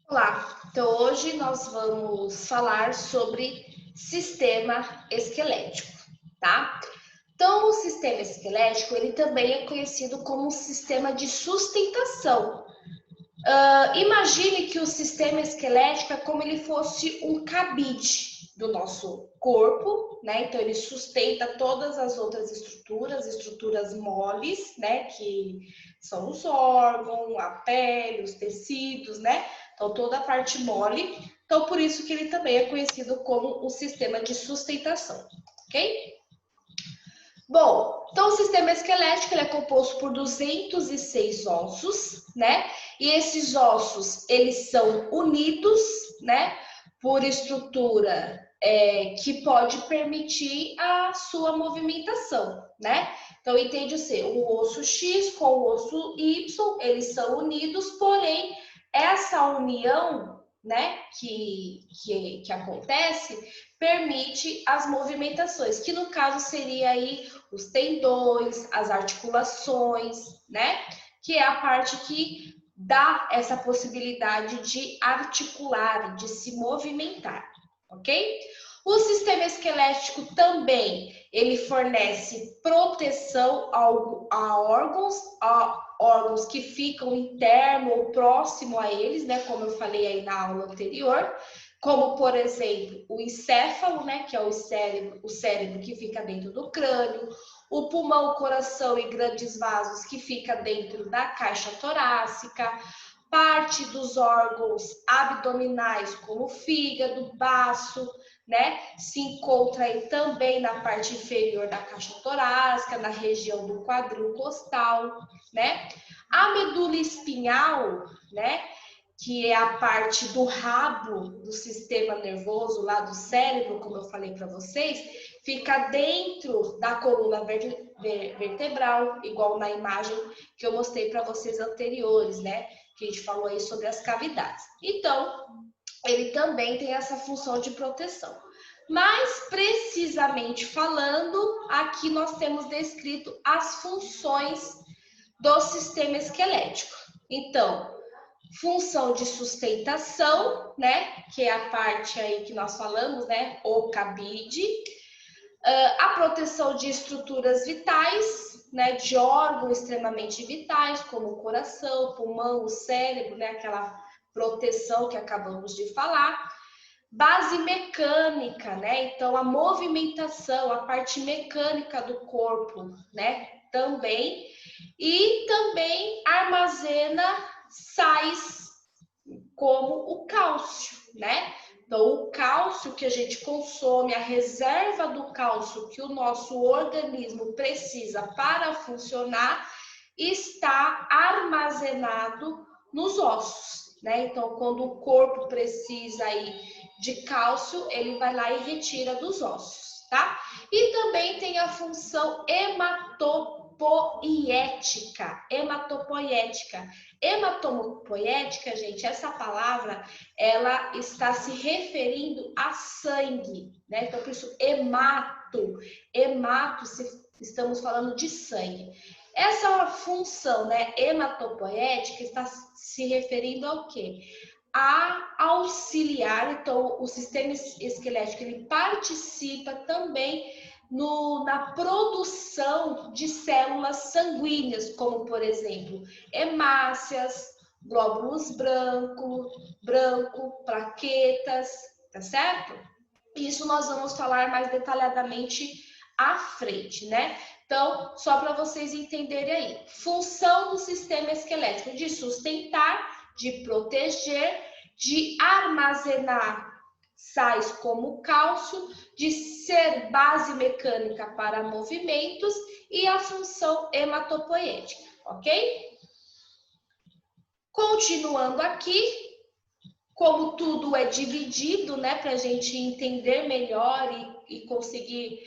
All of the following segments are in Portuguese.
Olá, então hoje nós vamos falar sobre sistema esquelético, tá? Então, o sistema esquelético, ele também é conhecido como um sistema de sustentação. Imagine que o sistema esquelético é como ele fosse um cabide do nosso corpo, né? Então, ele sustenta todas as outras estruturas moles, né? Que são os órgãos, a pele, os tecidos, né? Então, toda a parte mole. Então, por isso que ele também é conhecido como um sistema de sustentação, ok? Bom, então o sistema esquelético ele é composto por 206 ossos, né? E esses ossos, eles são unidos, né? Por estrutura que pode permitir a sua movimentação, né? Então, entende o ser, o osso X com o osso Y, eles são unidos, porém, essa união, né, que acontece, permite as movimentações, que no caso seria aí os tendões, as articulações, né? Que é a parte que dá essa possibilidade de articular, de se movimentar, ok? O sistema esquelético também, ele fornece proteção a órgãos que ficam interno ou próximo a eles, né? Como eu falei aí na aula anterior, como, por exemplo, o encéfalo, né, que é o cérebro que fica dentro do crânio, o pulmão, o coração e grandes vasos que fica dentro da caixa torácica, parte dos órgãos abdominais, como o fígado, baço, né, se encontra aí também na parte inferior da caixa torácica, na região do quadril costal, né? A medula espinhal, né, que é a parte do rabo do sistema nervoso, lá do cérebro, como eu falei para vocês, fica dentro da coluna vertebral, igual na imagem que eu mostrei para vocês anteriores, né? Que a gente falou aí sobre as cavidades. Então, ele também tem essa função de proteção. Mais precisamente falando, aqui nós temos descrito as funções do sistema esquelético. Então, função de sustentação, né, que é a parte aí que nós falamos, né, o cabide, a proteção de estruturas vitais, né, de órgãos extremamente vitais, como o coração, o pulmão, o cérebro, né, aquela proteção que acabamos de falar. Base mecânica, né, então a movimentação, a parte mecânica do corpo, né, também. E também armazena sais como o cálcio, né? Então, o cálcio que a gente consome, a reserva do cálcio que o nosso organismo precisa para funcionar, está armazenado nos ossos, né? Então, quando o corpo precisa aí de cálcio, ele vai lá e retira dos ossos, tá? E também tem a função hematopoietica. Hematopoietica, gente, essa palavra, ela está se referindo a sangue, né? Então, por isso, estamos falando de sangue. Essa função, né, hematopoietica, está se referindo ao quê? A auxiliar, então, o sistema esquelético, ele participa também na produção de células sanguíneas, como, por exemplo, hemácias, glóbulos branco, plaquetas, tá certo? Isso nós vamos falar mais detalhadamente à frente, né? Então, só para vocês entenderem aí. Função do sistema esquelético de sustentar, de proteger, de armazenar sais como cálcio, de ser base mecânica para movimentos e a função hematopoética, ok? Continuando aqui, como tudo é dividido, né, para a gente entender melhor e conseguir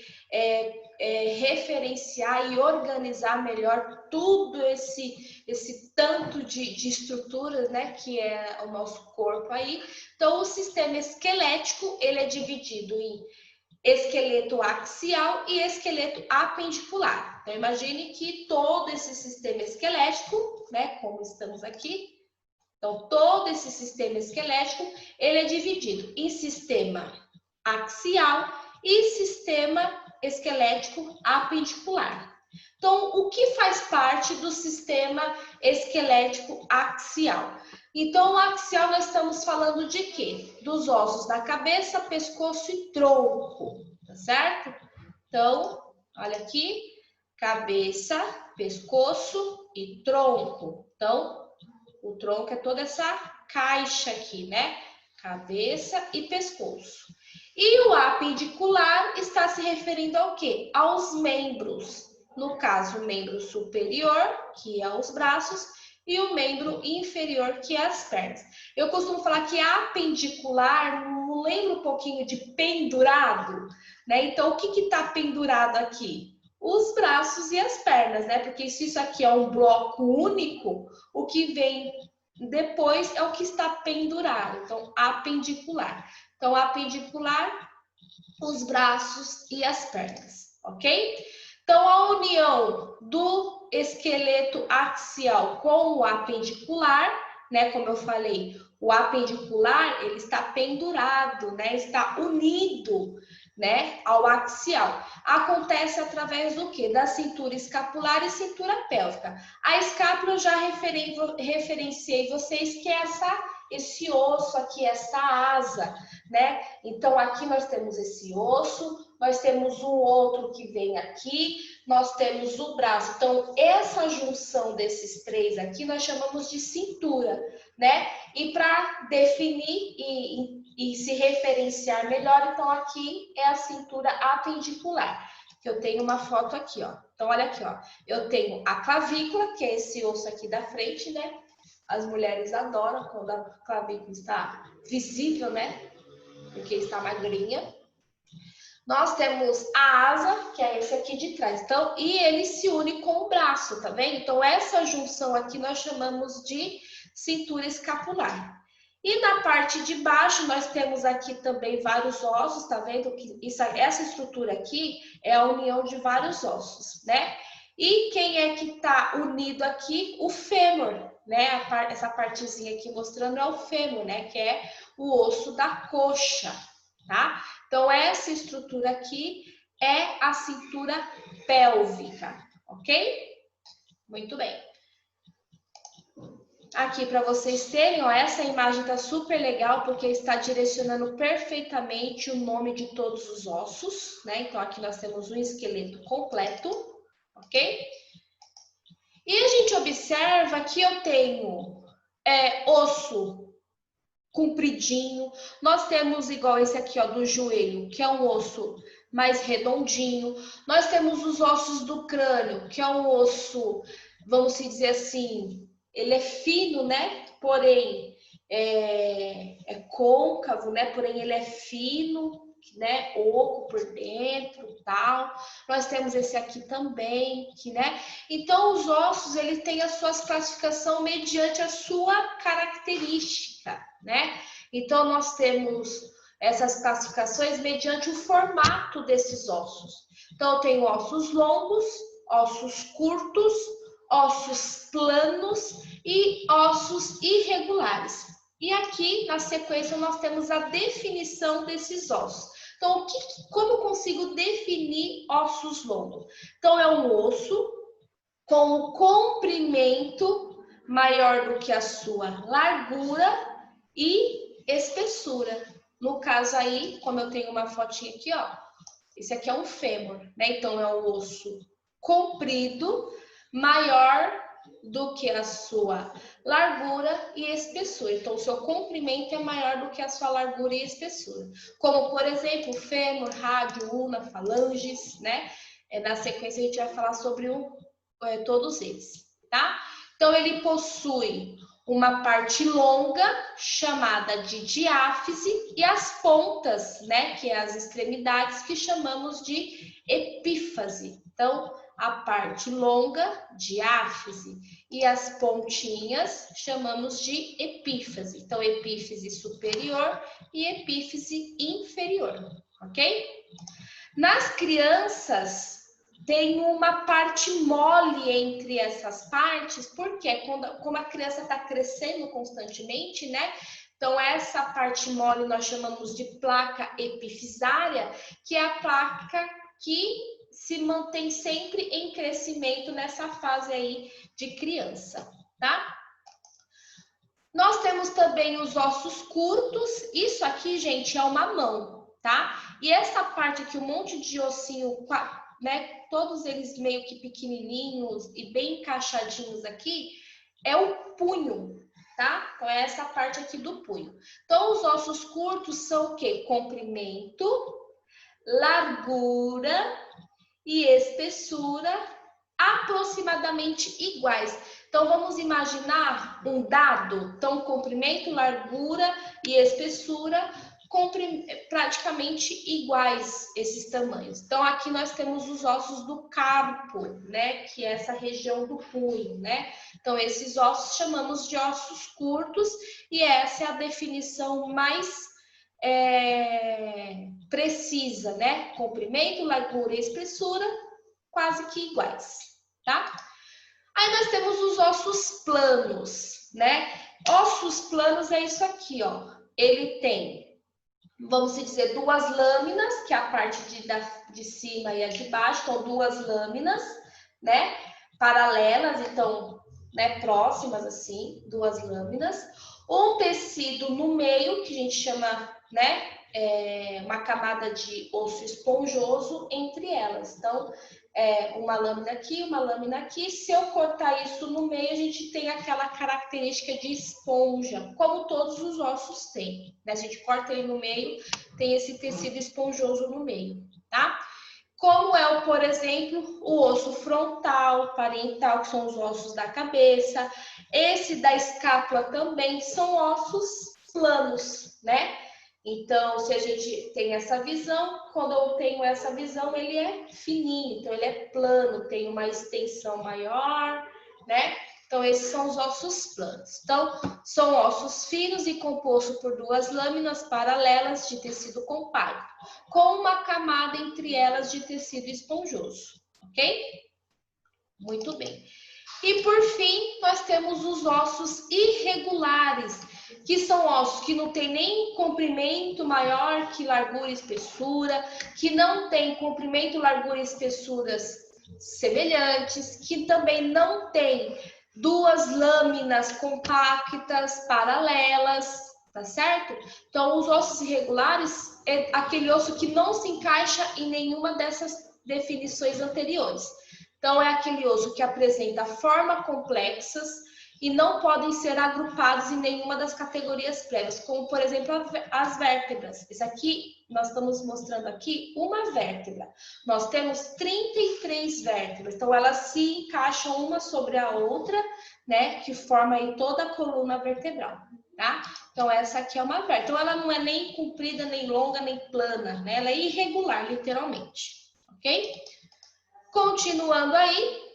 referenciar e organizar melhor tudo esse tanto de estruturas, né, que é o nosso corpo aí. Então, o sistema esquelético, ele é dividido em esqueleto axial e esqueleto apendicular. Então, imagine que todo esse sistema esquelético, né, como estamos aqui, Então, todo esse sistema esquelético, ele é dividido em sistema axial e sistema esquelético apendicular. Então, o que faz parte do sistema esquelético axial? Então, o axial nós estamos falando de quê? Dos ossos da cabeça, pescoço e tronco, tá certo? Então, olha aqui, cabeça, pescoço e tronco. Então, o tronco é toda essa caixa aqui, né? Cabeça e pescoço. E o apendicular está se referindo ao quê? Aos membros. No caso, o membro superior, que é os braços, e o membro inferior, que é as pernas. Eu costumo falar que apendicular não lembra um pouquinho de pendurado, né? Então, o que está pendurado aqui? Os braços e as pernas, né? Porque se isso aqui é um bloco único, o que vem depois é o que está pendurado. Então, apendicular. Então, apendicular, os braços e as pernas, ok? Então, a união do esqueleto axial com o apendicular, né? Como eu falei, o apendicular, ele está pendurado, né? Está unido, né? Ao axial. Acontece através do quê? Da cintura escapular e cintura pélvica. A escápula eu já referenciei vocês que é esse osso aqui, essa asa, né? Então, aqui nós temos esse osso, nós temos um outro que vem aqui, nós temos o braço. Então, essa junção desses três aqui nós chamamos de cintura, né? E para definir e se referenciar melhor, então aqui é a cintura apendicular. Que eu tenho uma foto aqui, ó. Então, olha aqui, ó. Eu tenho a clavícula, que é esse osso aqui da frente, né? As mulheres adoram quando a clavícula está visível, né? Porque está magrinha. Nós temos a asa, que é esse aqui de trás. Então, e ele se une com o braço, tá vendo? Então, essa junção aqui nós chamamos de cintura escapular. E na parte de baixo, nós temos aqui também vários ossos, tá vendo? Que essa estrutura aqui é a união de vários ossos, né? E quem é que está unido aqui? O fêmur, né? Essa partezinha aqui mostrando é o fêmur, né? Que é o osso da coxa, tá? Então, essa estrutura aqui é a cintura pélvica, ok? Muito bem. Aqui para vocês terem, ó, essa imagem tá super legal porque está direcionando perfeitamente o nome de todos os ossos, né? Então, aqui nós temos um esqueleto completo, ok? E a gente observa que eu tenho osso compridinho, nós temos igual esse aqui, ó, do joelho, que é um osso mais redondinho, nós temos os ossos do crânio, que é um osso, vamos dizer assim, ele é fino, né? Porém, é côncavo, né? Porém, ele é fino, né? Oco por dentro, tal. Nós temos esse aqui também, que, né? Então, os ossos, eles têm as suas classificação mediante a sua característica, né? Então, nós temos essas classificações mediante o formato desses ossos. Então, eu tenho ossos longos, ossos curtos, ossos planos e ossos irregulares. E aqui, na sequência, nós temos a definição desses ossos. Então, como eu consigo definir ossos longos? Então, é um osso com o comprimento maior do que a sua largura e espessura. No caso aí, como eu tenho uma fotinha aqui, ó, esse aqui é um fêmur, né? Então, é um osso comprido, maior do que a sua largura e espessura. Então, o seu comprimento é maior do que a sua largura e espessura. Como, por exemplo, fêmur, rádio, ulna, falanges, né? Na sequência, a gente vai falar sobre todos eles, tá? Então, ele possui uma parte longa, chamada de diáfise, e as pontas, né, que é as extremidades, que chamamos de epífase. Então, a parte longa, diáfise, e as pontinhas chamamos de epífase. Então, epífise superior e epífise inferior, ok? Nas crianças, tem uma parte mole entre essas partes, porque como a criança está crescendo constantemente, né? Então, essa parte mole nós chamamos de placa epifisária, que é a placa que se mantém sempre em crescimento nessa fase aí de criança, tá? Nós temos também os ossos curtos. Isso aqui, gente, é uma mão, tá? E essa parte aqui, um monte de ossinho, né? Todos eles meio que pequenininhos e bem encaixadinhos aqui, é o punho, tá? Então, é essa parte aqui do punho. Então, os ossos curtos são o quê? Comprimento, largura e espessura aproximadamente iguais. Então, vamos imaginar um dado. Então, comprimento, largura e espessura praticamente iguais esses tamanhos. Então, aqui nós temos os ossos do carpo, né? Que é essa região do punho, né? Então, esses ossos chamamos de ossos curtos e essa é a definição mais precisa, né? Comprimento, largura e espessura quase que iguais, tá? Aí nós temos os ossos planos, né? Ossos planos é isso aqui, ó. Ele tem, vamos dizer, duas lâminas, que é a parte de cima e a de baixo, então duas lâminas, né? Paralelas, então, né? Próximas assim, duas lâminas. Um tecido no meio, que a gente chama, né? Uma camada de osso esponjoso entre elas. Então, uma lâmina aqui, uma lâmina aqui. Se eu cortar isso no meio, a gente tem aquela característica de esponja, como todos os ossos têm, né? A gente corta ele no meio, tem esse tecido esponjoso no meio, tá? Como é, por exemplo, o osso frontal, parietal, que são os ossos da cabeça. Esse da escápula também são ossos planos, né? Então, se a gente tem essa visão, quando eu tenho essa visão, ele é fininho, então ele é plano, tem uma extensão maior, né? Então, esses são os ossos planos. Então, são ossos finos e compostos por duas lâminas paralelas de tecido compacto, com uma camada entre elas de tecido esponjoso, ok? Muito bem. E por fim, nós temos os ossos irregulares, que são ossos que não tem nem comprimento maior que largura e espessura, que não tem comprimento, largura e espessuras semelhantes, que também não tem duas lâminas compactas paralelas, tá certo? Então, os ossos irregulares é aquele osso que não se encaixa em nenhuma dessas definições anteriores. Então, é aquele osso que apresenta formas complexas e não podem ser agrupados em nenhuma das categorias prévias, como, por exemplo, as vértebras. Esse aqui, nós estamos mostrando aqui uma vértebra. Nós temos 33 vértebras, então elas se encaixam uma sobre a outra, né, que forma aí toda a coluna vertebral, tá? Então, essa aqui é uma vértebra. Então, ela não é nem comprida, nem longa, nem plana, né? Ela é irregular, literalmente, ok? Continuando aí,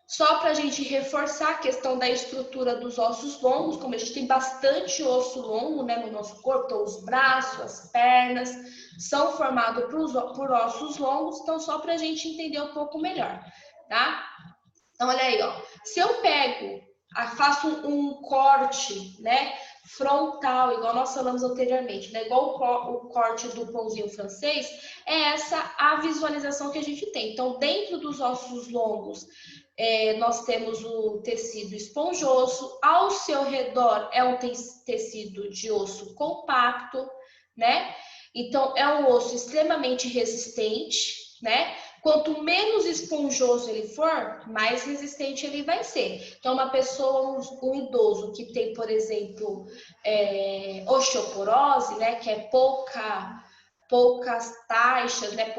só para a gente reforçar a questão da estrutura dos ossos longos, como a gente tem bastante osso longo, né, no nosso corpo, então os braços, as pernas, são formados por ossos longos, então só para a gente entender um pouco melhor, tá? Então, olha aí, ó, se eu faço um corte, né, frontal, igual nós falamos anteriormente, né, igual o corte do pãozinho francês, é essa a visualização que a gente tem. Então, dentro dos ossos longos, nós temos o tecido esponjoso, ao seu redor é um tecido de osso compacto, né? Então, é um osso extremamente resistente, né? Quanto menos esponjoso ele for, mais resistente ele vai ser. Então, uma pessoa, um idoso que tem, por exemplo, osteoporose, né? Que é poucas taxas, né?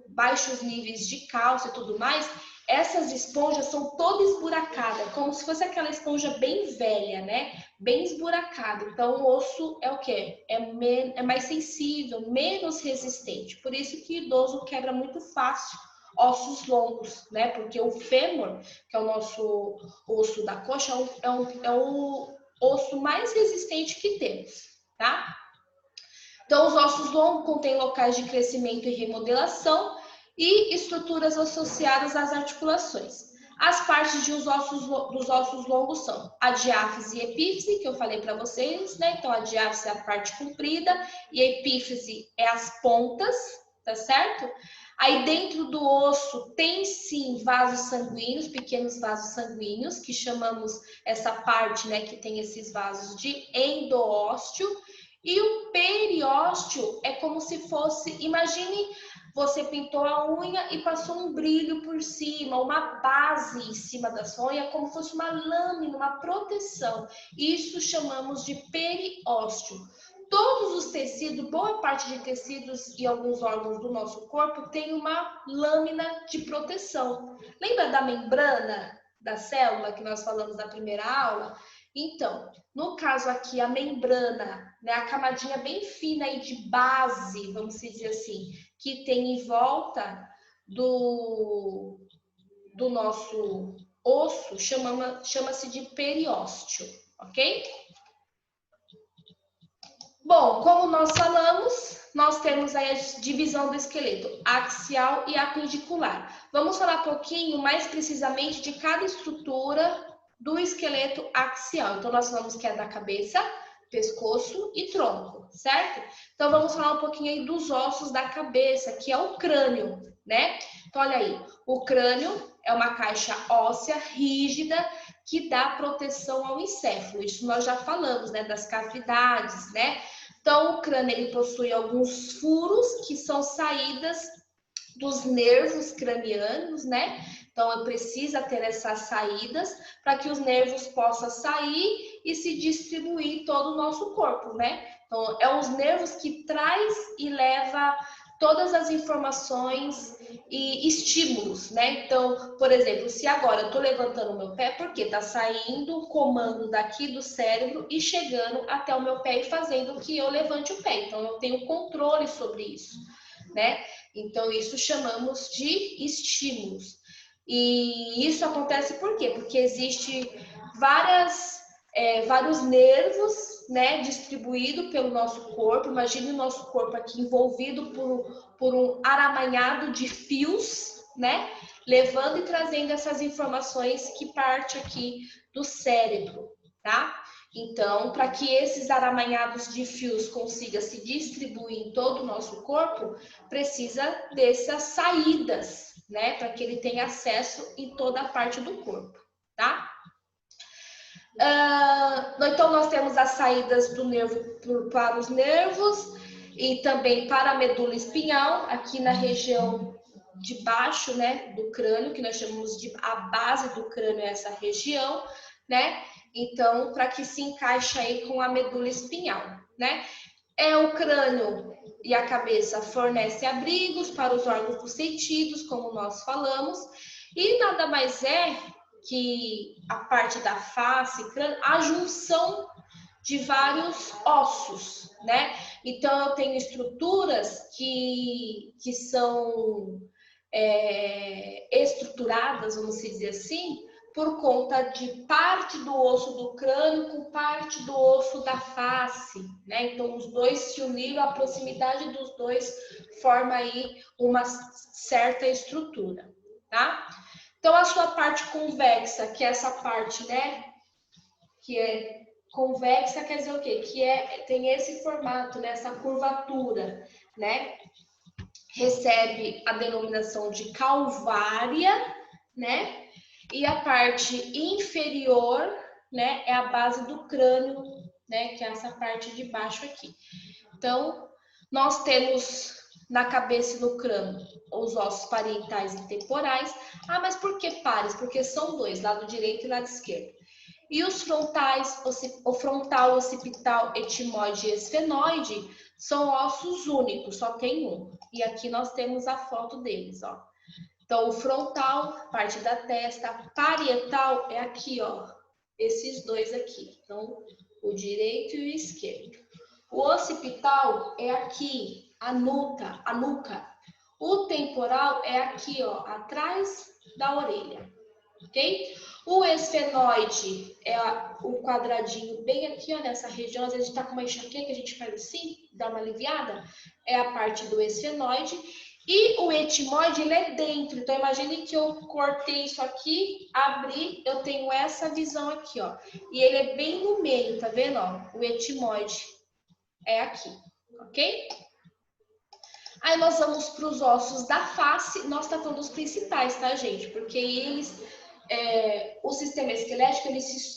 Baixos níveis de cálcio e tudo mais, essas esponjas são todas esburacadas, como se fosse aquela esponja bem velha, né? Bem esburacada. Então, o osso é o quê? É mais sensível, menos resistente. Por isso que o idoso quebra muito fácil ossos longos, né? Porque o fêmur, que é o nosso osso da coxa, é o osso mais resistente que temos, tá? Então, os ossos longos contêm locais de crescimento e remodelação, e estruturas associadas às articulações. As partes dos ossos longos são a diáfise e epífise, que eu falei para vocês, né? Então, a diáfise é a parte comprida e a epífise é as pontas, tá certo? Aí, dentro do osso, tem sim vasos sanguíneos, pequenos vasos sanguíneos, que chamamos essa parte, né, que tem esses vasos de endósteo. E o periósteo é como se fosse, imagine, você pintou a unha e passou um brilho por cima, uma base em cima da sua unha, como se fosse uma lâmina, uma proteção. Isso chamamos de periósteo. Todos os tecidos, boa parte de tecidos e alguns órgãos do nosso corpo tem uma lâmina de proteção. Lembra da membrana da célula que nós falamos na primeira aula? Então, no caso aqui, a membrana, né, a camadinha bem fina aí de base, vamos dizer assim, que tem em volta do nosso osso, chama-se de periósteo, ok? Bom, como nós falamos, nós temos aí a divisão do esqueleto axial e apendicular. Vamos falar um pouquinho mais precisamente de cada estrutura do esqueleto axial. Então, nós falamos que é da cabeça, pescoço e tronco, certo? Então, vamos falar um pouquinho aí dos ossos da cabeça, que é o crânio, né? Então, olha aí, o crânio é uma caixa óssea rígida que dá proteção ao encéfalo. Isso nós já falamos, né? Das cavidades, né? Então, o crânio ele possui alguns furos que são saídas dos nervos cranianos, né? Então, precisa ter essas saídas para que os nervos possam sair e se distribuir todo o nosso corpo, né? Então, é os nervos que traz e leva todas as informações e estímulos, né? Então, por exemplo, se agora eu estou levantando o meu pé, porque está saindo um comando daqui do cérebro e chegando até o meu pé e fazendo que eu levante o pé. Então, eu tenho controle sobre isso, né? Então, isso chamamos de estímulos. E isso acontece por quê? Porque existe vários nervos, né, distribuídos pelo nosso corpo. Imagine o nosso corpo aqui envolvido por um aramanhado de fios, né, levando e trazendo essas informações que parte aqui do cérebro, tá? Então, para que esses aramanhados de fios consigam se distribuir em todo o nosso corpo, precisa dessas saídas, né? Para que ele tenha acesso em toda a parte do corpo, tá? Então, nós temos as saídas do nervo para os nervos e também para a medula espinhal, aqui na região de baixo, né, do crânio, que nós chamamos de a base do crânio é essa região, né? Então, para que se encaixe aí com a medula espinhal, né? O crânio e a cabeça fornecem abrigos para os órgãos dos sentidos, como nós falamos, e nada mais é que a parte da face, crânio, a junção de vários ossos, né? Então, eu tenho estruturas que são estruturadas, vamos dizer assim, por conta de parte do osso do crânio com parte do osso da face, né? Então, os dois se uniram, a proximidade dos dois forma aí uma certa estrutura, tá? Então, a sua parte convexa, que é essa parte, né? Que é convexa, quer dizer o quê? Que tem esse formato, né? Essa curvatura, né? Recebe a denominação de calvária, né? E a parte inferior, né, é a base do crânio, né, que é essa parte de baixo aqui. Então, nós temos na cabeça e no crânio os ossos parietais e temporais. Ah, mas por que pares? Porque são dois, lado direito e lado esquerdo. E os frontais, o frontal, occipital, etimoide e esfenoide, são ossos únicos, só tem um. E aqui nós temos a foto deles, ó. Então, o frontal, parte da testa, parietal é aqui, ó, esses dois aqui. Então, o direito e o esquerdo. O occipital é aqui, a nuca. O temporal é aqui, ó, atrás da orelha, ok? O esfenoide é o quadradinho bem aqui, ó, nessa região. Às vezes a gente tá com uma enxaqueca, a gente faz assim, dá uma aliviada. É a parte do esfenoide. E o etimoide, ele é dentro. Então, imagine que eu cortei isso aqui, abri, eu tenho essa visão aqui, ó. E ele é bem no meio, tá vendo, ó? O etimoide é aqui, ok? Aí nós vamos para os ossos da face. Nós tá falando dos principais, tá, gente? Porque eles... o sistema esquelético,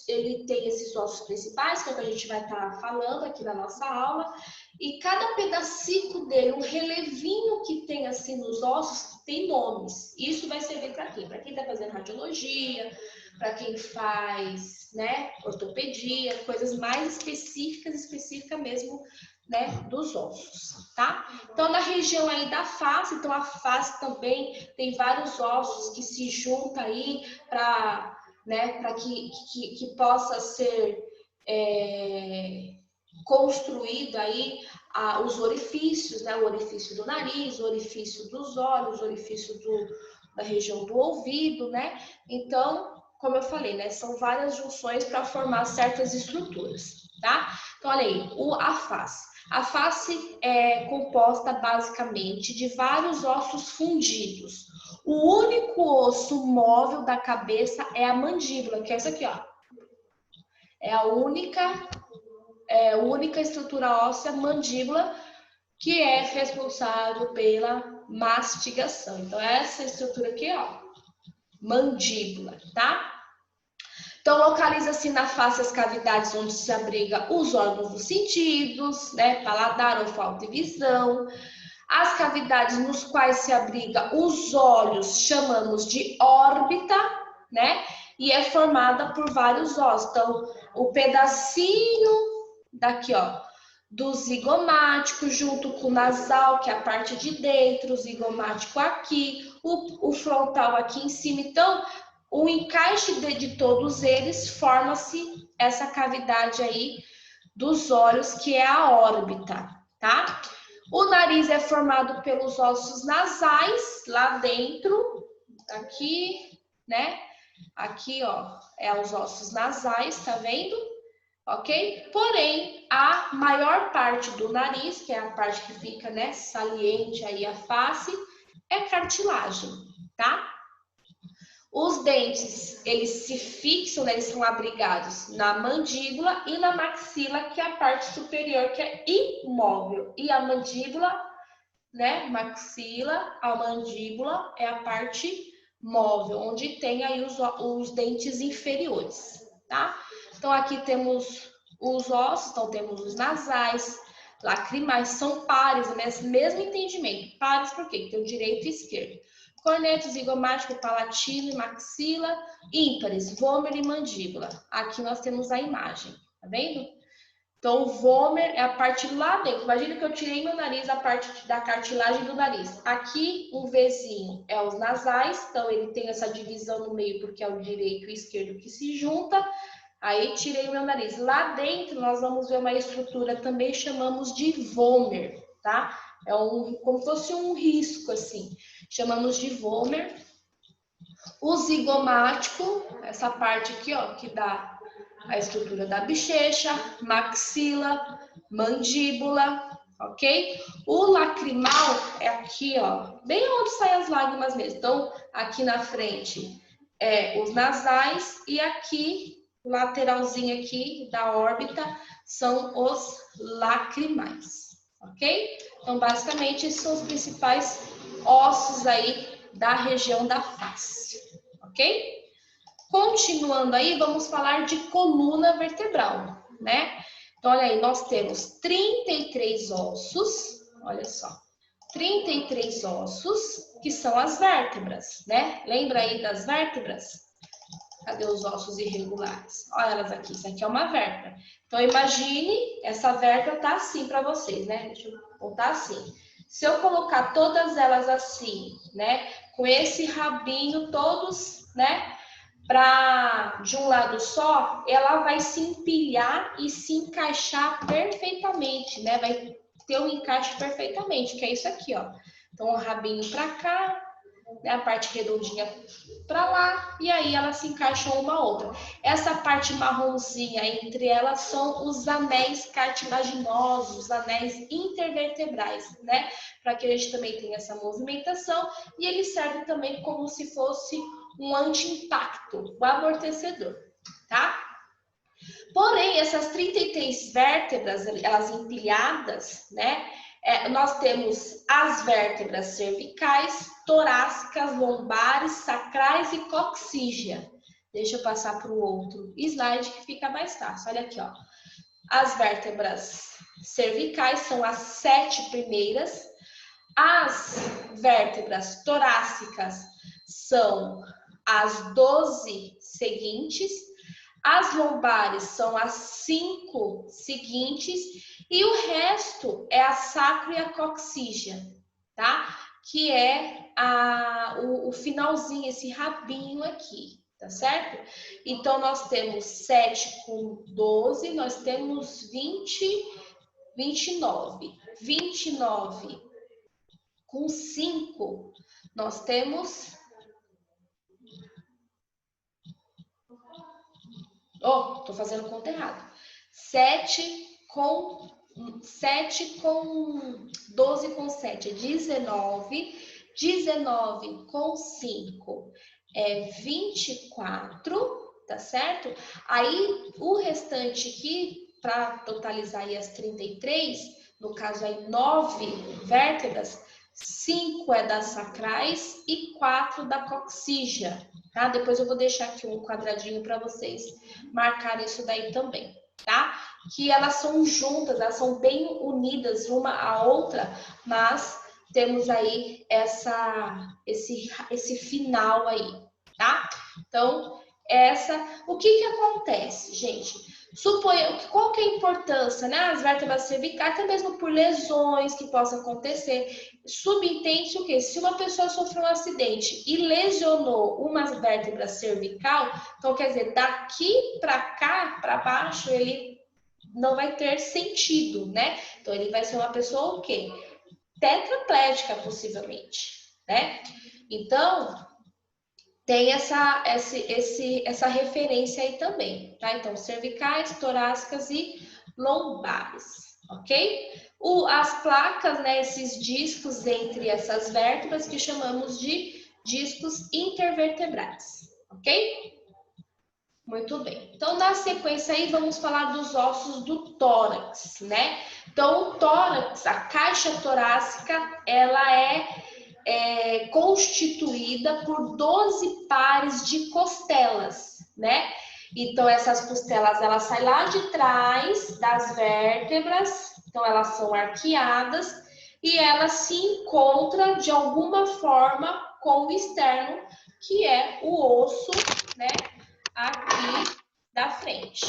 ele tem esses ossos principais, que é o que a gente vai estar falando aqui na nossa aula, e cada pedacinho dele, um relevinho que tem assim nos ossos, tem nomes. Isso vai servir para quem? Para quem está fazendo radiologia, para quem faz, né, ortopedia, coisas mais específicas mesmo, né, dos ossos, tá? Então, na região aí da face, então a face também tem vários ossos que se juntam aí para, né, para que possa ser construído aí os orifícios, né, o orifício do nariz, o orifício dos olhos, o orifício da região do ouvido, né? Então, como eu falei, né, são várias junções para formar certas estruturas, tá? Então, olha aí, a face. A face é composta basicamente de vários ossos fundidos. O único osso móvel da cabeça é a mandíbula, que é essa aqui, ó. É a única estrutura óssea, mandíbula, que é responsável pela mastigação. Então, essa estrutura aqui, ó, mandíbula, tá? Então, localiza-se na face as cavidades onde se abriga os órgãos dos sentidos, né? Paladar, olfato e visão. As cavidades nos quais se abriga os olhos chamamos de órbita, né? E é formada por vários ossos. Então, o pedacinho daqui, ó, do zigomático junto com o nasal, que é a parte de dentro, o zigomático aqui, o frontal aqui em cima. Então, o encaixe de todos eles forma-se essa cavidade aí dos olhos, que é a órbita, tá? O nariz é formado pelos ossos nasais, lá dentro, aqui, né? Aqui, ó, é os ossos nasais, tá vendo? Ok? Porém, a maior parte do nariz, que é a parte que fica, né, saliente aí a face, é cartilagem, tá? Os dentes, eles se fixam, né, eles são abrigados na mandíbula e na maxila, que é a parte superior, que é imóvel. E a mandíbula, né, maxila, a mandíbula é a parte móvel, onde tem aí os dentes inferiores, tá? Então, aqui temos os ossos, então temos os nasais, lacrimais, são pares, né? Mesmo entendimento. Pares por quê? Tem o direito e o esquerdo. Corneto, zigomático, palatino e maxila, ímpares, vômer e mandíbula. Aqui nós temos a imagem, tá vendo? Então, o vômer é a parte lá dentro. Imagina que eu tirei meu nariz, a parte da cartilagem do nariz. Aqui, um Vzinho é os nasais, então ele tem essa divisão no meio, porque é o direito e o esquerdo que se junta. Aí, tirei o meu nariz. Lá dentro, nós vamos ver uma estrutura, também chamamos de vômer, tá? É como se fosse um risco, assim. Chamamos de vômer. O zigomático, essa parte aqui, ó, que dá a estrutura da bochecha, maxila, mandíbula, ok? O lacrimal é aqui, ó, bem onde saem as lágrimas mesmo. Então, aqui na frente é os nasais e aqui, lateralzinho aqui da órbita, são os lacrimais, ok? Então, basicamente, esses são os principais ossos aí da região da face, ok? Continuando aí, vamos falar de coluna vertebral, né? Então, olha aí, nós temos 33 ossos, olha só, 33 ossos, que são as vértebras, né? Lembra aí das vértebras? Cadê os ossos irregulares? Olha elas aqui, isso aqui é uma vértebra. Então, imagine, essa vértebra tá assim para vocês, né? Deixa eu botar assim. Se eu colocar todas elas assim, né? Com esse rabinho todos, né? De um lado só, ela vai se empilhar e se encaixar perfeitamente, né? Vai ter um encaixe perfeitamente, que é isso aqui, ó. Então, o rabinho para cá, né, a parte redondinha para lá, e aí elas se encaixam uma a outra. Essa parte marronzinha entre elas são os anéis cartilaginosos, os anéis intervertebrais, né? Para que a gente também tenha essa movimentação, e ele serve também como se fosse um anti-impacto, um amortecedor, tá? Porém, essas 33 vértebras, elas empilhadas, né? Nós temos as vértebras cervicais, torácicas, lombares, sacrais e coxígea. Deixa eu passar para o outro slide que fica mais fácil. Olha aqui, ó. As vértebras cervicais são as 7 primeiras. As vértebras torácicas são as 12 seguintes. As lombares são as 5 seguintes e o resto é a sacro e a coxígea, tá? Que é o finalzinho, esse rabinho aqui, tá certo? Então, nós temos 7 com 12, nós temos 29. 29 com 5, nós temos... Oh, tô fazendo conta errada. 7 com 12 com 7 é 19. 19 com 5 é 24, tá certo? Aí, o restante aqui, para totalizar aí as 33, no caso aí 9 vértebras, 5 é das sacrais e 4 da coxígea, tá? Depois eu vou deixar aqui um quadradinho para vocês marcarem isso daí também, tá? Que elas são juntas, elas são bem unidas uma à outra, mas temos aí esse final aí, tá? Então, o que acontece, gente? Qual que é a importância, né? As vértebras cervicais, até mesmo por lesões que possam acontecer. Subentende o quê? Se uma pessoa sofreu um acidente e lesionou uma vértebra cervical, então quer dizer, daqui para cá, para baixo, ele não vai ter sentido, né? Então ele vai ser uma pessoa o quê? Tetraplégica, possivelmente, né? Então, tem essa referência aí também, tá? Então, cervicais, torácicas e lombares, ok? As placas, né, esses discos entre essas vértebras que chamamos de discos intervertebrais, ok? Muito bem. Então, na sequência aí, vamos falar dos ossos do tórax, né? Então, o tórax, a caixa torácica, ela é constituída por 12 pares de costelas, né? Então, essas costelas, elas saem lá de trás das vértebras, então elas são arqueadas e elas se encontram de alguma forma com o externo, que é o osso, né? Aqui da frente.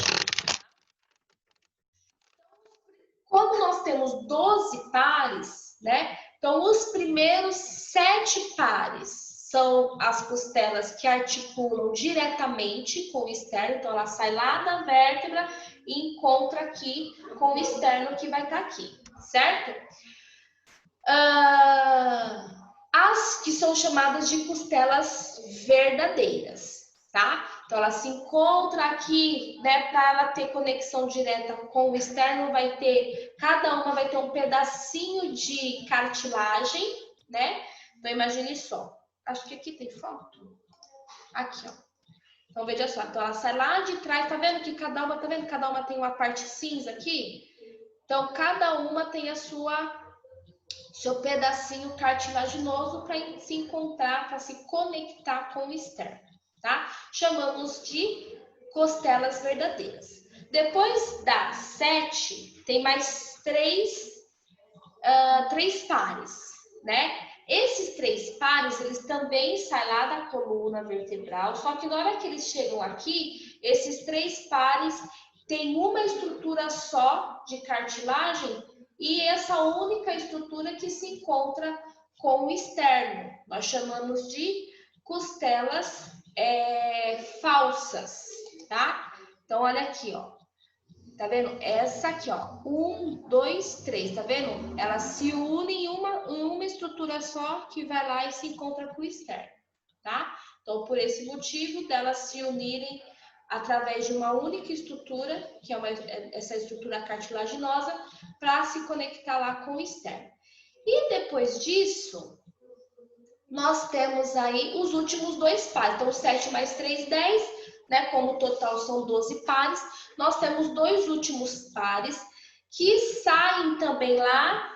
Como nós temos 12 pares, né? Então, os primeiros 7 pares são as costelas que articulam diretamente com o externo. Então, ela sai lá da vértebra e encontra aqui com o externo que vai estar aqui, certo? As que são chamadas de costelas verdadeiras, tá? Então, ela se encontra aqui, né? Para ela ter conexão direta com o externo, cada uma vai ter um pedacinho de cartilagem, né? Então, imagine só. Acho que aqui tem foto. Aqui, ó. Então, veja só. Então, ela sai lá de trás. Tá vendo que cada uma tem uma parte cinza aqui? Então, cada uma tem seu pedacinho cartilaginoso para se encontrar, para se conectar com o externo, tá? Chamamos de costelas verdadeiras. Depois das 7, tem mais 3 pares, né? Esses 3 pares, eles também saem lá da coluna vertebral, só que na hora que eles chegam aqui, esses 3 pares têm uma estrutura só de cartilagem e essa única estrutura que se encontra com o externo. Nós chamamos de costelas falsas, tá? Então, olha aqui, ó. Tá vendo? Essa aqui, ó. 1, 2, 3, tá vendo? Elas se unem em uma estrutura só que vai lá e se encontra com o externo, tá? Então, por esse motivo delas se unirem através de uma única estrutura, que é essa estrutura cartilaginosa, para se conectar lá com o externo. E depois disso, nós temos aí os últimos dois pares. Então, 7 mais 3, 10, né? Como o total são 12 pares, nós temos dois últimos pares que saem também lá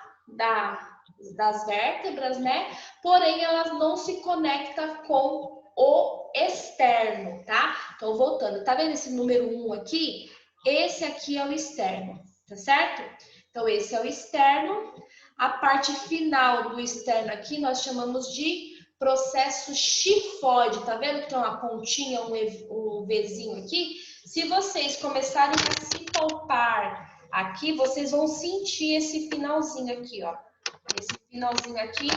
das vértebras, né? Porém, elas não se conectam com o externo, tá? Então, voltando, tá vendo esse número 1 aqui? Esse aqui é o externo, tá certo? Então, esse é o externo. A parte final do externo aqui nós chamamos de processo xifóide. Tá vendo que tem uma pontinha, um Vzinho aqui? Se vocês começarem a se palpar aqui, vocês vão sentir esse finalzinho aqui, ó. Esse finalzinho aqui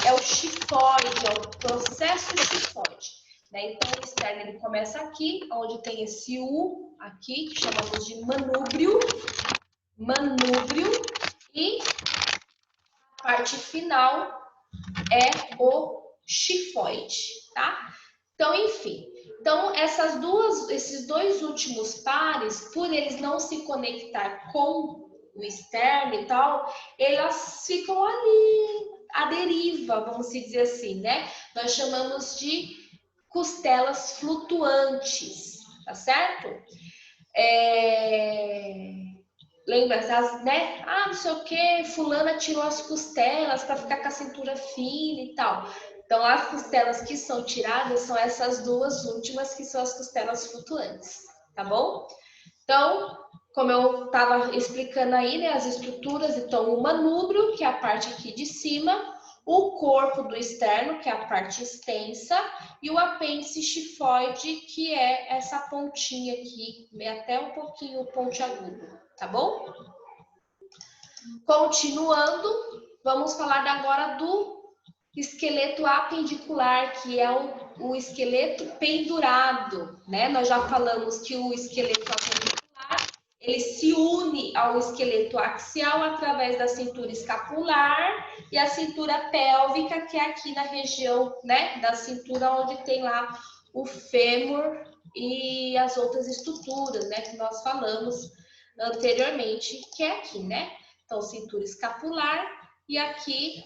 é o xifóide, é o processo xifóide. Né? Então, o externo ele começa aqui, onde tem esse U aqui, que chamamos de manúbrio. E a parte final é o xifoide, tá? Então, enfim. Então, esses dois últimos pares, por eles não se conectar com o externo e tal, elas ficam ali à deriva, vamos dizer assim, né? Nós chamamos de costelas flutuantes, tá certo? Lembra, né? Ah, não sei o que, fulana tirou as costelas para ficar com a cintura fina e tal. Então, as costelas que são tiradas são essas duas últimas, que são as costelas flutuantes, tá bom? Então, como eu estava explicando aí, né, as estruturas, então, o manúbrio, que é a parte aqui de cima, o corpo do externo, que é a parte extensa, e o apêndice xifoide, que é essa pontinha aqui, até um pouquinho pontiagudo, tá bom? Continuando, vamos falar agora do esqueleto apendicular, que é o esqueleto pendurado, né? Nós já falamos que o esqueleto apendicular, ele se une ao esqueleto axial através da cintura escapular e a cintura pélvica, que é aqui na região, né, da cintura onde tem lá o fêmur e as outras estruturas, né, que nós falamos anteriormente, que é aqui, né? Então, cintura escapular e aqui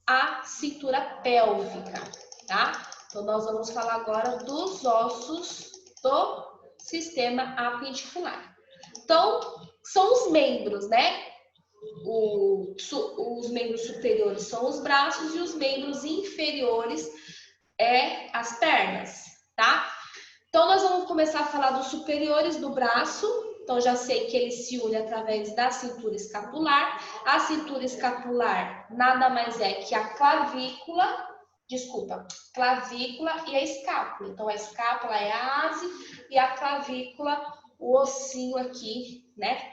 a cintura pélvica, tá? Então, nós vamos falar agora dos ossos do sistema apendicular. Então, são os membros, né? Os membros superiores são os braços e os membros inferiores as pernas, tá? Então, nós vamos começar a falar dos superiores do braço. Então, já sei que ele se une através da cintura escapular. A cintura escapular nada mais é que a clavícula e a escápula. Então, a escápula é a ase e a clavícula, o ossinho aqui, né?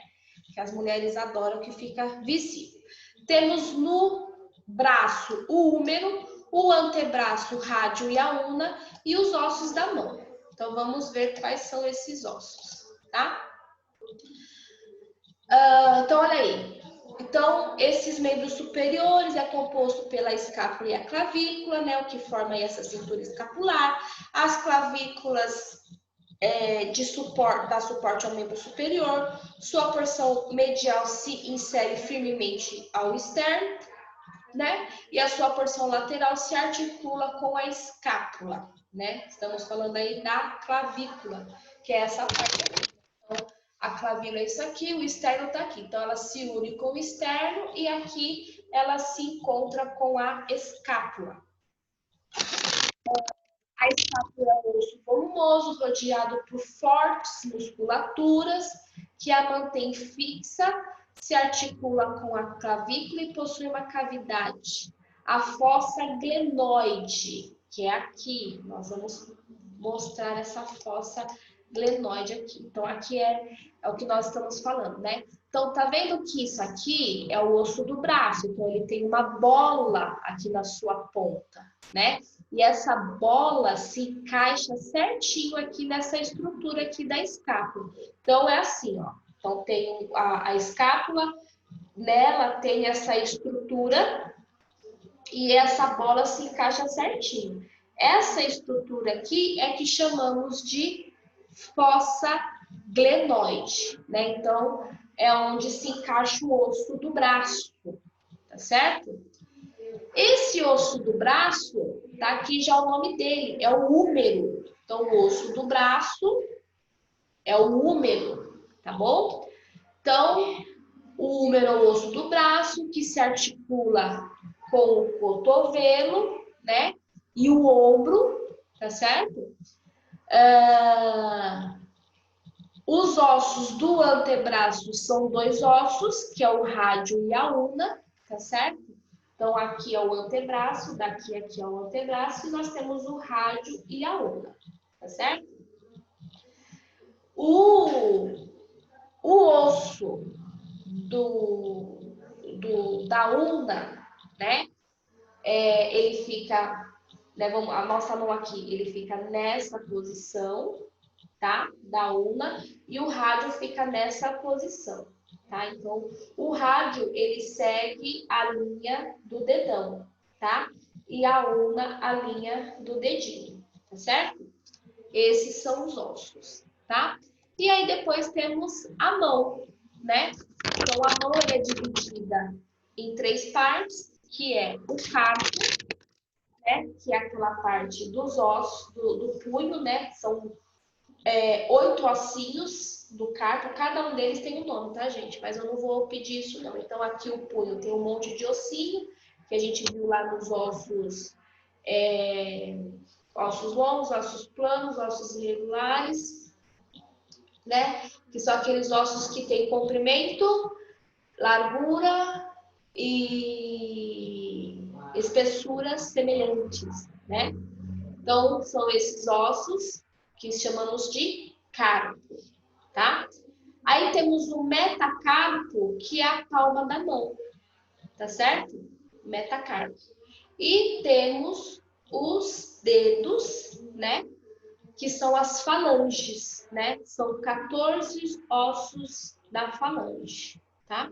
Que as mulheres adoram, que fica visível. Temos no braço o húmero, o antebraço, o rádio e a una e os ossos da mão. Então, vamos ver quais são esses ossos, tá? Então, olha aí. Então, esses membros superiores é composto pela escápula e a clavícula, né? O que forma aí essa cintura escapular. As clavículas dá suporte ao membro superior. Sua porção medial se insere firmemente ao externo, né? E a sua porção lateral se articula com a escápula, né? Estamos falando aí da clavícula, que é essa parte aqui. Então, a clavícula é isso aqui, o externo tá aqui. Então, ela se une com o externo e aqui ela se encontra com a escápula. A escápula é um osso volumoso, rodeado por fortes musculaturas, que a mantém fixa, se articula com a clavícula e possui uma cavidade. A fossa glenoide, que é aqui, nós vamos mostrar essa fossa glenoide aqui. Então, aqui é o que nós estamos falando, né? Então, tá vendo que isso aqui é o osso do braço? Então, ele tem uma bola aqui na sua ponta, né? E essa bola se encaixa certinho aqui nessa estrutura aqui da escápula. Então, é assim, ó. Então, tem a escápula, nela tem essa estrutura e essa bola se encaixa certinho. Essa estrutura aqui é que chamamos de fossa glenoide, né? Então, é onde se encaixa o osso do braço, tá certo? Esse osso do braço, tá aqui já o nome dele, é o húmero. Então, o osso do braço é o húmero, tá bom? Então, o húmero é o osso do braço que se articula com o cotovelo, né? E o ombro, tá certo? Os ossos do antebraço são dois ossos, que é o rádio e a ulna, tá certo? Então, aqui é o antebraço, daqui aqui é o antebraço, e nós temos o rádio e a ulna, tá certo? O osso da ulna, né? Ele fica, né, a nossa mão aqui, ele fica nessa posição, tá? Da ulna, e o rádio fica nessa posição, tá? Então, o rádio, ele segue a linha do dedão, tá? E a ulna, a linha do dedinho, tá certo? Esses são os ossos, tá? E aí depois temos a mão, né? Então, a mão é dividida em três partes, que é o carpo, né? Que é aquela parte dos ossos, do punho, né? São 8 ossinhos do carpo, cada um deles tem um nome, tá, gente? Mas eu não vou pedir isso, não. Então, aqui o punho tem um monte de ossinho, que a gente viu lá nos ossos, ossos longos, ossos planos, ossos irregulares, né? Que são aqueles ossos que têm comprimento, largura e espessuras semelhantes, né? Então, são esses ossos que chamamos de carpo, tá? Aí temos o metacarpo, que é a palma da mão, tá certo? Metacarpo. E temos os dedos, né? Que são as falanges, né? São 14 ossos da falange, tá?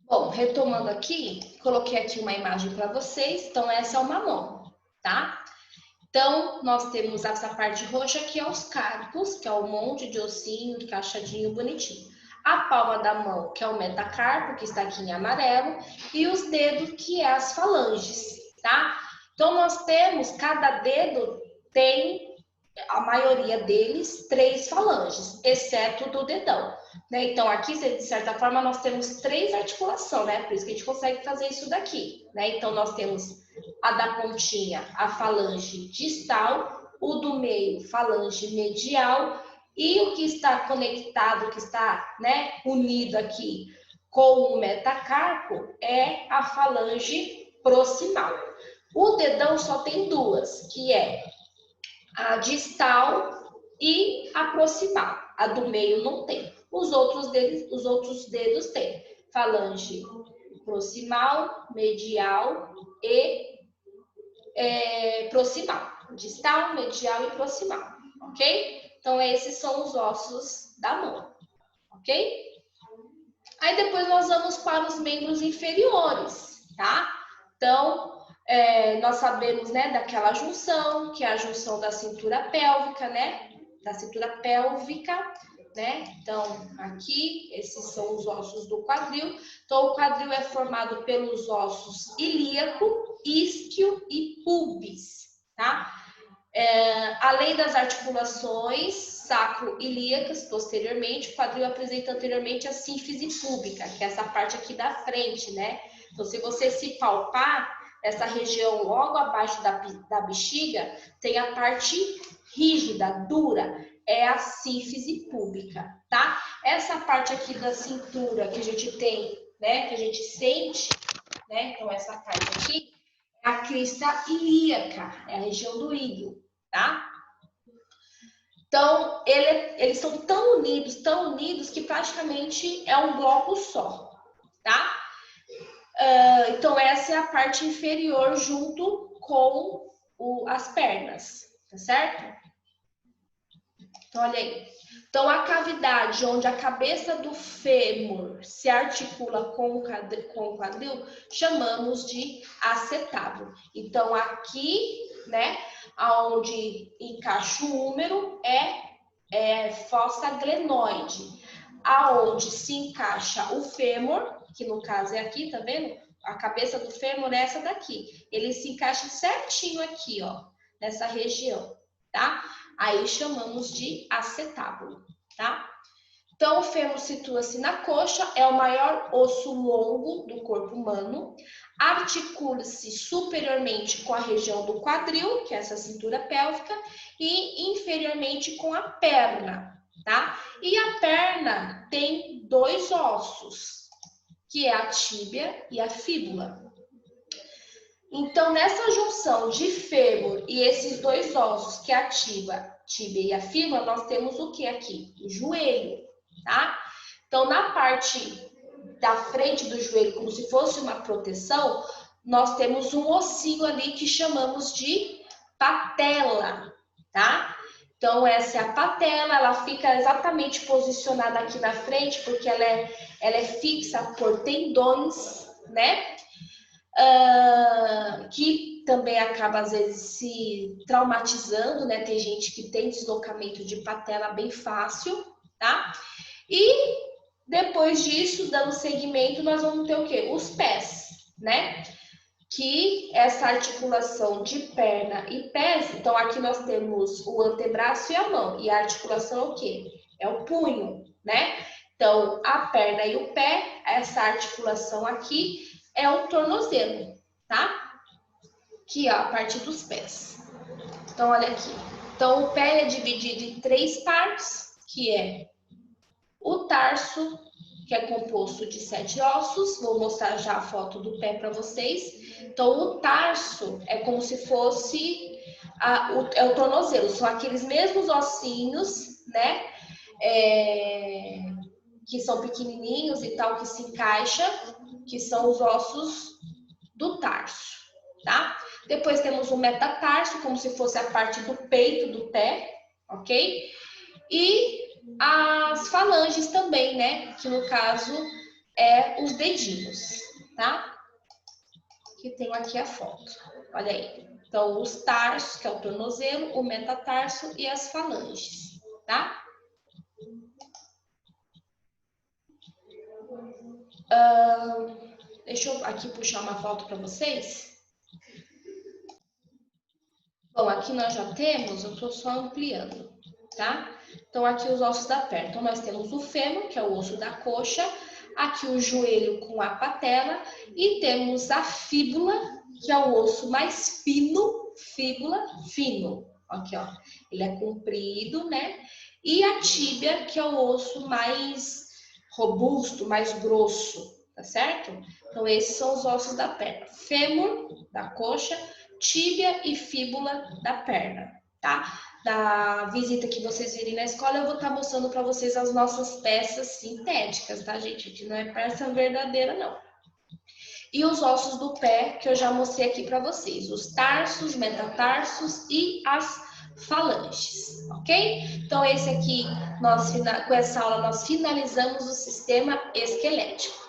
Bom, retomando aqui, coloquei aqui uma imagem para vocês. Então, essa é uma mão, tá? Então, nós temos essa parte roxa que é os carpos, que é um monte de ossinho, encaixadinho, bonitinho. A palma da mão, que é o metacarpo, que está aqui em amarelo, e os dedos, que é as falanges, tá? Então, nós temos, cada dedo tem, a maioria deles, 3 falanges, exceto do dedão, né? Então, aqui, de certa forma, nós temos 3 articulações, né? Por isso que a gente consegue fazer isso daqui, né? Então, nós temos a da pontinha, a falange distal, o do meio, falange medial, e o que está conectado, que está, né, unido aqui com o metacarpo, é a falange proximal. O dedão só tem 2, que é a distal e a proximal. A do meio não tem. Os outros dedos têm falange proximal, medial e proximal. Distal, medial e proximal, ok? Então, esses são os ossos da mão, ok? Aí, depois nós vamos para os membros inferiores, tá? Então, nós sabemos, né, daquela junção, que é a junção da cintura pélvica, né? Da cintura pélvica, né? Então, aqui, esses são os ossos do quadril. Então, o quadril é formado pelos ossos ilíaco, isquio e pubis, tá? Além das articulações sacro-ilíacas, posteriormente, o quadril apresenta anteriormente a sínfise púbica, que é essa parte aqui da frente, né? Então, se você se palpar, essa região logo abaixo da bexiga, tem a parte rígida, dura, é a sínfise púbica, tá? Essa parte aqui da cintura que a gente tem, né, que a gente sente, né? Então, essa parte aqui é a crista ilíaca, é a região do íleo, tá? Então, eles são tão unidos, que praticamente é um bloco só, tá? Então, essa é a parte inferior junto com as pernas, tá certo? Então, olha aí. Então, a cavidade onde a cabeça do fêmur se articula com o quadril, chamamos de acetábulo. Então, aqui, né, onde encaixa o húmero é fossa glenoide. Aonde se encaixa o fêmur, que no caso é aqui, tá vendo? A cabeça do fêmur é essa daqui. Ele se encaixa certinho aqui, ó, nessa região, tá? Aí chamamos de acetábulo, tá? Então, o fêmur situa-se na coxa, é o maior osso longo do corpo humano, articula-se superiormente com a região do quadril, que é essa cintura pélvica, e inferiormente com a perna, tá? E a perna tem 2 ossos, que é a tíbia e a fíbula. Então, nessa junção de fêmur e esses 2 ossos, que é a tíbia e a fíbula, nós temos o que aqui? O joelho, tá? Então, na parte da frente do joelho, como se fosse uma proteção, nós temos um ossinho ali que chamamos de patela, tá? Então, essa é a patela, ela fica exatamente posicionada aqui na frente, porque ela é fixa por tendões, né? Que também acaba, às vezes, se traumatizando, né? Tem gente que tem deslocamento de patela bem fácil, tá? E depois disso, dando seguimento, nós vamos ter o quê? Os pés, né? Que essa articulação de perna e pés, então aqui nós temos o antebraço e a mão, e a articulação é o quê? É o punho, né? Então, a perna e o pé, essa articulação aqui é o tornozelo, tá? Aqui, ó, a parte dos pés. Então, olha aqui. Então, o pé é dividido em 3 partes, que é o tarso, que é composto de 7 ossos. Vou mostrar já a foto do pé para vocês. Então, o tarso é como se fosse o tornozelo. São aqueles mesmos ossinhos, né? Que são pequenininhos e tal, que se encaixa, que são os ossos do tarso, tá? Depois temos o metatarso, como se fosse a parte do peito do pé, ok? E as falanges também, né? Que no caso é os dedinhos, tá? Que tenho aqui a foto, olha aí. Então, os tarsos, que é o tornozelo, o metatarso e as falanges, tá? Deixa eu aqui puxar uma foto para vocês. Bom, aqui nós já temos, eu estou só ampliando, tá? Então, aqui os ossos da perna. Então, nós temos o fêmur, que é o osso da coxa, aqui o joelho com a patela, e temos a fíbula, que é o osso mais fino, fíbula, fino. Aqui, ó, ele é comprido, né? E a tíbia, que é o osso mais robusto, mais grosso, tá certo? Então, esses são os ossos da perna. Fêmur, da coxa, tíbia e fíbula da perna, tá? Da visita que vocês virem na escola, eu vou estar mostrando para vocês as nossas peças sintéticas, tá, gente? Que não é peça verdadeira, não. E os ossos do pé, que eu já mostrei aqui para vocês. Os tarsos, metatarsos e as falanges, ok? Então, esse aqui, com essa aula, nós finalizamos o sistema esquelético.